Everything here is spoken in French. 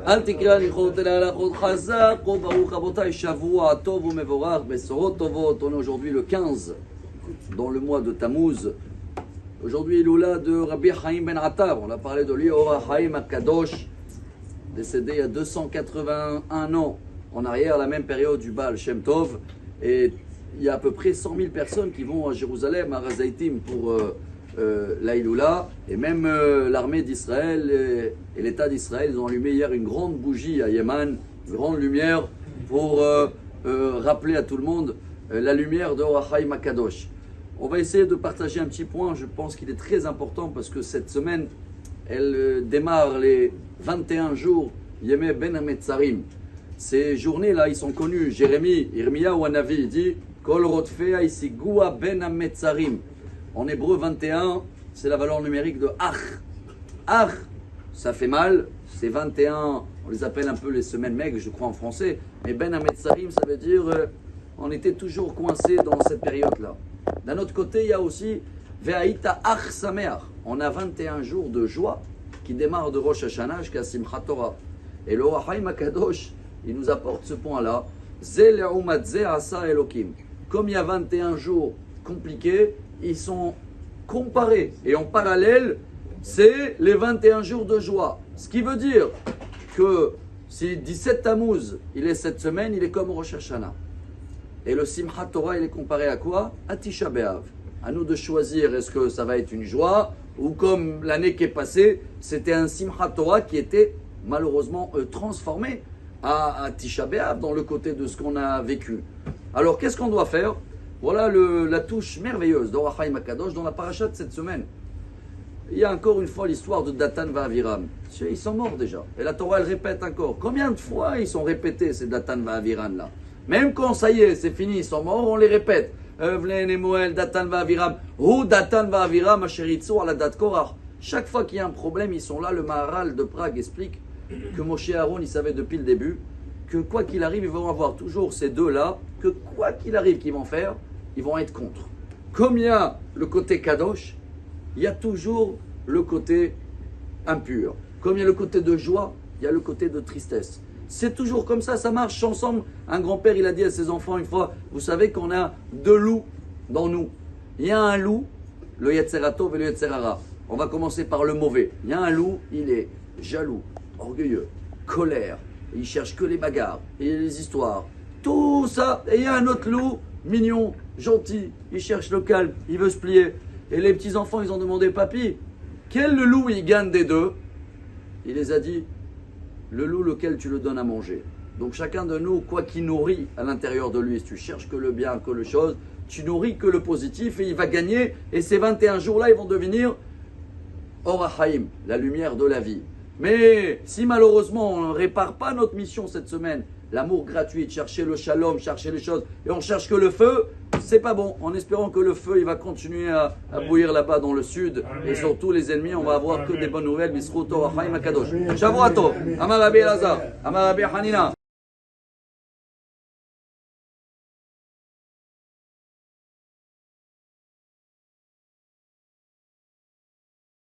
אל תקרא ניחרות אלא הלכות חזק, או ברוך רבותיי, שבוע טוב ומבורך, בשורות טובות. On est aujourd'hui le 15, dans le mois de Tammuz. Aujourd'hui, Iloula de Rabbi Chaim Ben Attar. On a parlé de lui, Ora Chaim HaKadosh, décédé il y a 281 ans, en arrière, à la même période du Baal Shem Tov. Et il y a à peu près 100 000 personnes qui vont à Jérusalem, à Razaitim, pour la Iloula. Et même l'armée d'Israël et l'État d'Israël, ils ont allumé hier une grande bougie à Yéman, une grande lumière, pour rappeler à tout le monde la lumière de Ora Chaim HaKadosh. On va essayer de partager un petit point, je pense qu'il est très important parce que cette semaine, elle démarre les 21 jours Yemé Ben Hametzarim. Ces journées-là, ils sont connus. Jérémie, Irmia ou Anavi dit Kol Rotfea Isigua Ben Hametzarim. En hébreu 21, c'est la valeur numérique de Ach. Ach, ça fait mal, c'est 21, on les appelle un peu les semaines maigres, je crois en français. Mais Ben Hametzarim, ça veut dire on était toujours coincés dans cette période-là. D'un autre côté, il y a aussi Ve'aïta Ach Sameach. On a 21 jours de joie qui démarrent de Rosh Hashanah jusqu'à Simchat Torah. Et le Ora Chaim HaKadosh, il nous apporte ce point-là. Ze le'umat ze asa Elokim. Comme il y a 21 jours compliqués, ils sont comparés. Et en parallèle, c'est les 21 jours de joie. Ce qui veut dire que si 17 Tammuz, il est cette semaine, il est comme Rosh Hashanah. Et le Simchat Torah, il est comparé à quoi? À Tisha B'Av. À nous de choisir, est-ce que ça va être une joie ou comme l'année qui est passée, c'était un Simchat Torah qui était malheureusement transformé à Tisha B'Av dans le côté de ce qu'on a vécu. Alors qu'est-ce qu'on doit faire? Voilà la touche merveilleuse d'Ora Chaim HaKadosh dans la paracha de cette semaine. Il y a encore une fois l'histoire de Datan Va'aviram. Ils sont morts déjà. Et la Torah, elle répète encore. Combien de fois ils sont répétés ces Datan Va'aviram là? Même quand ça y est, c'est fini, ils sont morts, on les répète. Evlen et Moël, Datan Va'aviram. Ou Datan Va'aviram, Asheritzo, à la date Korach. Chaque fois qu'il y a un problème, ils sont là. Le Maharal de Prague explique que Moshe et Aaron, ils savaient depuis le début que quoi qu'il arrive, ils vont avoir toujours ces deux-là, que quoi qu'il arrive qu'ils vont faire, ils vont être contre. Comme il y a le côté Kadosh, il y a toujours le côté impur. Comme il y a le côté de joie, il y a le côté de tristesse. C'est toujours comme ça marche ensemble. Un grand-père, il a dit à ses enfants une fois, vous savez qu'on a deux loups dans nous. Il y a un loup, le Yetzer Tov et le Yetzer Hara. On va commencer par le mauvais. Il y a un loup, il est jaloux, orgueilleux, colère. Il cherche que les bagarres et les histoires. Tout ça. Et il y a un autre loup, mignon, gentil. Il cherche le calme, il veut se plier. Et les petits-enfants, ils ont demandé, papy, quel loup il gagne des deux? Il les a dit, le loup lequel tu le donnes à manger. Donc chacun de nous, quoi qu'il nourrit à l'intérieur de lui, si tu cherches que le bien, que le chose, tu nourris que le positif et il va gagner. Et ces 21 jours-là, ils vont devenir Ora Chaim, la lumière de la vie. Mais si malheureusement on ne répare pas notre mission cette semaine, l'amour gratuit, chercher le shalom, chercher les choses, et on cherche que le feu, c'est pas bon. En espérant que le feu, il va continuer à bouillir là-bas dans le sud. Et surtout les ennemis, on va avoir que des bonnes nouvelles. Bisrout Ora Chaim HaKadosh. Shavuot Tov. Amar Rabbi Elazar. Amar Rabbi Hanina.